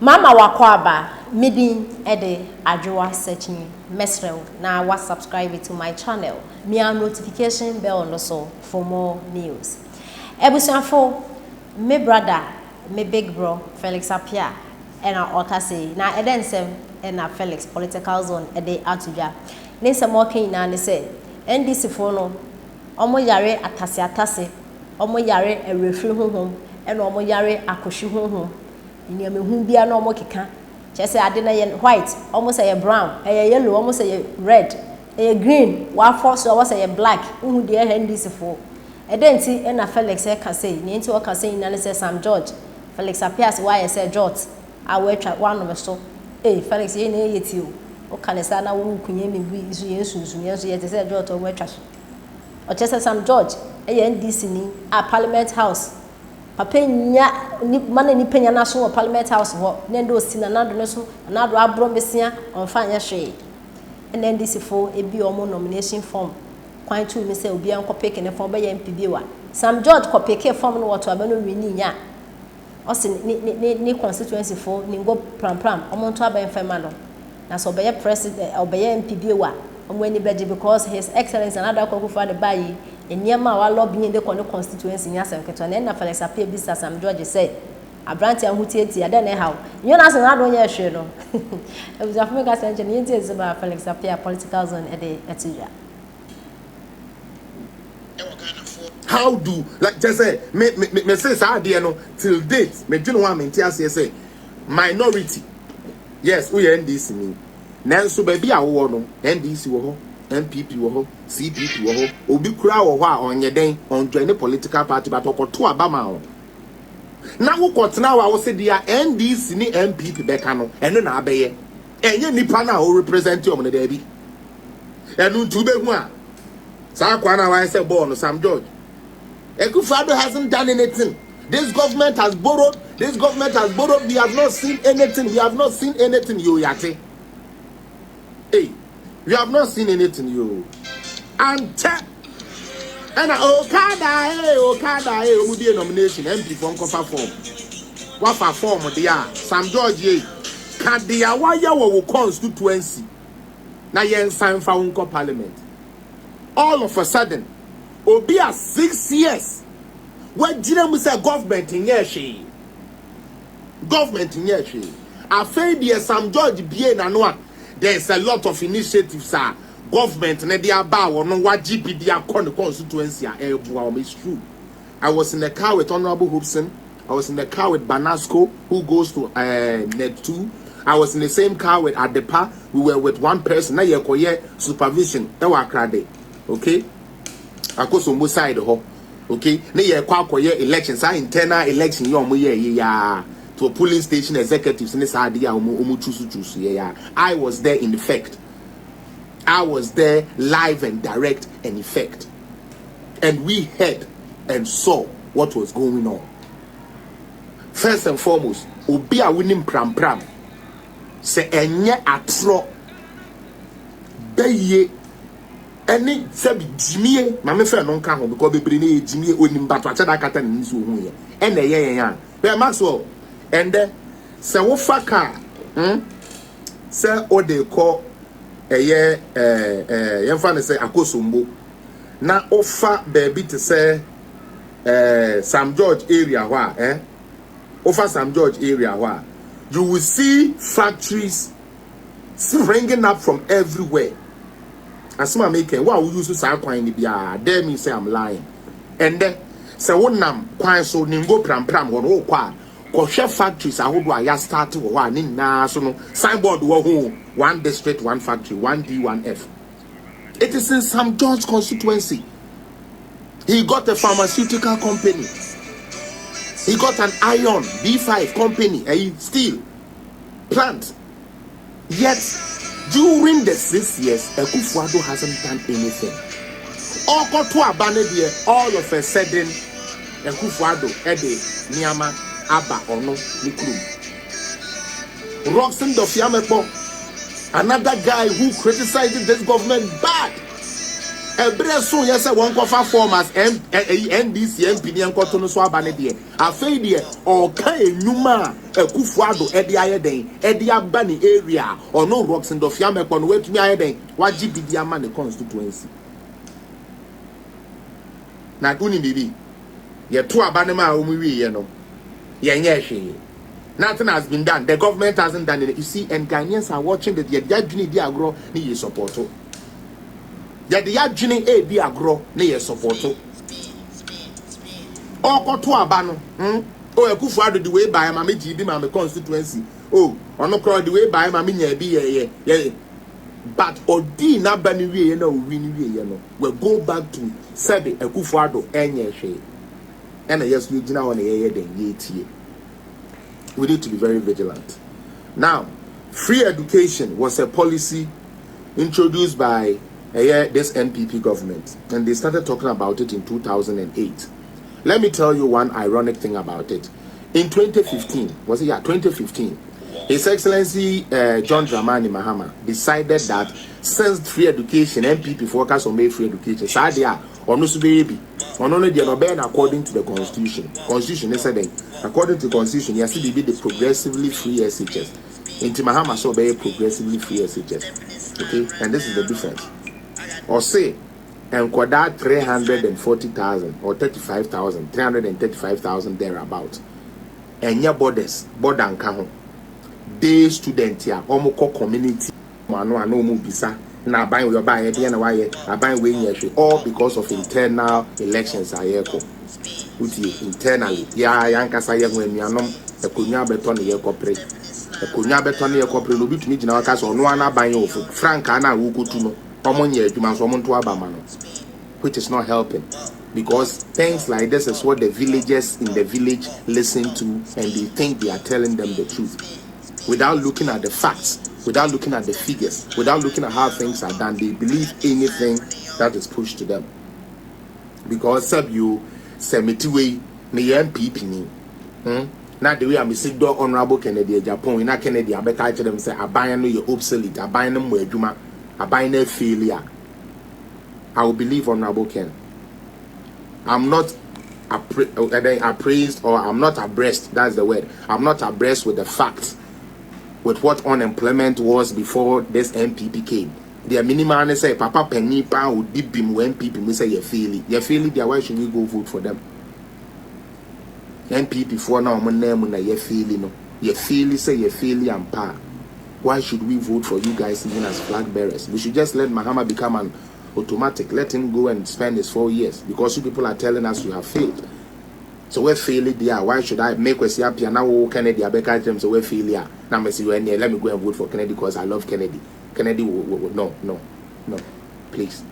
Mama wakwaba midin ede Addo searching mesrel na wa subscribe to my channel. Mia notification bell also for more news. Ebusuafo me brother me big bro Felix Apia ena okase na edensem ena Felix political zone ede atudwa. Ne se mo kan na ne se NDC fo no omo yare atase omo yare erefri honhom ena omo yare akohwe honhom. Ni amehu bia na omo keka chese ade na ye white almost say brown yellow almost say red green wa force almost say black uhu de NDC fo edenti na Felix e ka say ni enti o ka say na say Sam George Felix appears why say George awetwa one of so Felix ye na yeti o ka ne sa na wo kunye me bi isu ye sunsun ye so ye say George o wetwa so o chese Sam George NDC ni a Parliament House papa nya ni mana ni penya na so Parliament House ho ne ndo si na nado ne so na do abro mesia onfa nya hwe NDC fo ebi omo nomination form kwan tu me say obi an kopeke ne form be ya MPB wa Sam George kopeke form no wato abano wini nya o se ni constituency fo Ningo Prampram omo nto aban fema no na so be ya president obe ya MPB wa omo ani beje because his excellence and Addo Akufo de bayi Enyama wa lobby in the constituency nya senketo na Felix Apia bisa Sam George say abranti ahutieti ade na how you na say na do nya hwe no e was afme ka senche ni enti ezeba Felix Apia political zone ede etija. How do like just say me say sa ade no till date me dwene wa menti ase say minority yes we NDC ni nanso ba bi a wo no NDC wo ho MPP wo ho CPP wo ho obi kura wo ho a onye den on join political party but okoto abama ho na wo kotena wa wo se dia NDC ni MPP beka no eno na abeye enye nipa na o represent you on the bi enu ntu be hu a sa kwa na wa say ball no Sam George Akufo hasn't done anything. This government has borrowed we have not seen anything you yate hey. You have not seen anything, you. And Okada, will be a nomination. MP from Copa form. What for form? They are Sam George. Can the Awaya Constituency? Now, yen sign for Unco Parliament. All of a sudden, Obia 6 years. What did we say? Government in Yeshi. Government in Yeshi. I feel the Sam George be na noa. There's a lot of initiatives, government, and they are bow no what GPD are the constituency. It's true. I was in the car with Honorable Hobson. I was in the car with Banasco, who goes to Net 2. I was in the same car with Adepa. We were with one person. Now you're supervision. Okay? I go to side. Okay? Now you're elections. Internal election. To a polling station executives in this idea I was there in effect. I was there live and direct and effect. And we heard and saw what was going on. First and foremost, obi a winning Prampram se enye atro beye any sabi jimie mame fe no nka ho because bebre na jimie onim bato acha da kata ni so hu ye ene ye yan be Maxwell. And then, se wo faka, se o de ko yemfa ne se akosombo na ofa baby to say Sam George area where ofa Sam George area where you will see factories springing up from everywhere. Asuma making what we use to say kwan ni bia there me say I'm lying. And then se wonam kwan so Ningo Prampram wo no kwa Koshe factories ahodo aya start wo wa ni na so no signboard wo ho one district one factory 1D 1F. It is in Sam George constituency. He got a pharmaceutical company. He got an iron B5 company, a steel plant. Yet during the 6 years Akufo hasn't done anything. All got to abandon all of a sudden Akufo ede niama Abba or no Nikrum. Roxon Dofiamepo, another guy who criticized this government bad. Ebreso yes one cover form as NDC MP and Cotonou Swabanedi. A failure or Kai Numa Akufo Addo edi ayeden edi aba ni area or no rocks in the fiame kon wetumi ayeden waji bidi ama ne constituency na uni bibi ye to aba ne ma omuwi ye no ye nye hwe. Nothing has been done. The government hasn't done it. You see, and Ghanaians are watching the Yadjini Diagro ni support. Yadjini A Diagro ni support. Oh, to Abano. Oh, Akufo Addo the way by my JDM and the constituency. Oh, on the way by my yeah. But Odi na bani we no win we we'll go back to Sabi Akufo Addo enye hwe. And yes, you know on the air then ye. We need to be very vigilant. Now, free education was a policy introduced by this NPP government, and they started talking about it in 2008. Let me tell you one ironic thing about it. In 2015, 2015, His Excellency John Dramani Mahama decided that since free education, NPP focus on free education, Sadia or no baby, on only the according to the Constitution. Constitution is saying, according to the Constitution, you have to be the progressively free SHS. In Mahama so be progressively free SHS. Okay, and this is the difference. Or say, and quadrat 340,000 or 35,000, 335,000 thereabout. And your borders, border and count. Day student here, omoko community, no bisa. Now buying your buy I buy way all because of internal elections are here. Internally, yeah, Yankasa when you are not a kunya beton ye corporate. A kunya beton ye corporate will be to meet in our case or no one buying you for Frank Anna who go to know common year to someone to Abamano, which is not helping. Because things like this is what the villagers in the village listen to and they think they are telling them the truth. Without looking at the facts, without looking at the figures, without looking at how things are done, they believe anything that is pushed to them. Because sub you semitiwe me MPP ni. Not the way I'm saying Honorable Kennedy Japan, not Kennedy, I bet I tell them say I buy no you obsolete, I buy them where Juma, I buy no failure. I will believe Honorable Ken. I'm not appraised or I'm not abreast, that's the word. I'm not abreast with the facts. With what unemployment was before this MPP came. The minimum say Papa Penny Pa would deep him when people may say you feel it. You feel it, why should we go vote for them? MPP for now my name you feel it no. You feel it, say you feel it and pa. Why should we vote for you guys even as flag bearers? We should just let Mahama become an automatic. Let him go and spend his 4 years. Because you people are telling us you have failed. So we fail it there. Why should I make us happy now? Kennedy, I beg them. So we fail here. Now me see when let me go and vote for Kennedy because I love Kennedy. Kennedy, no, please.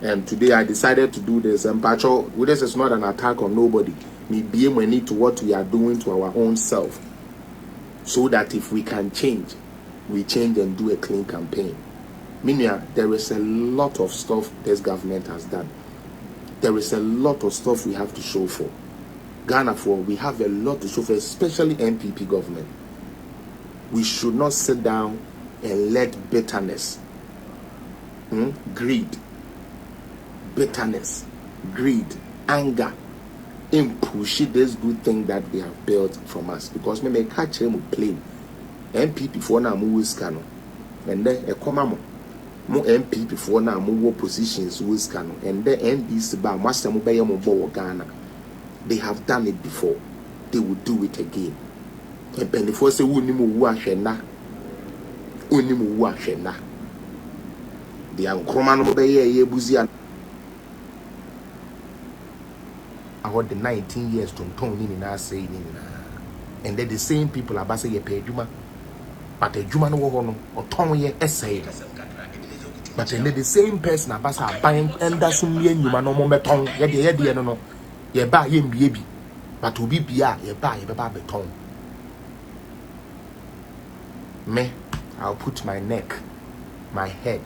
And today I decided to do this. And Pacho, this is not an attack on nobody. We be need to what we are doing to our own self, so that if we can change, we change and do a clean campaign. Meaning, there is a lot of stuff this government has done. There is a lot of stuff we have to show for. Ghana for we have a lot to show for, especially NPP government. We should not sit down and let bitterness, greed, anger, push this good thing that we have built from us. Because we may catch him with plane. NPP for now move scano, and then a common more NPP for now move positions with scano, and then NDC by Master Mobile Ghana. They have done it before. They will do it again. And before say unimu washena. The Anchroman obey Buzia. I got the 19 years to Tony in our saying, and then the same people are basing a pay Juma, but a Juma no or Tony essay. But then the same person are buying and that's me and you no more beton, yet no. You buy him baby, but to be you buy a beton. Me, I'll put my neck, my head,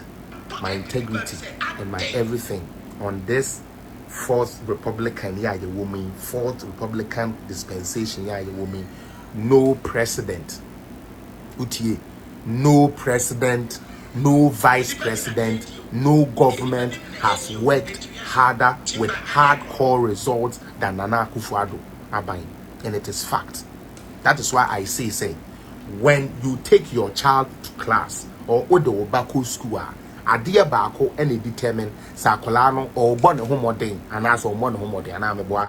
my integrity, and my everything on this fourth Republican fourth Republican dispensation no president. Utie, no president, no vice president, no government has worked harder with hardcore results than Nana Akufo Addo Abayin, and it is fact. That is why I say when you take your child to class or odo bako school adeɛ baako ɛna determine sa akwalaa no or born home or day and as or born home or day and I'm a boy.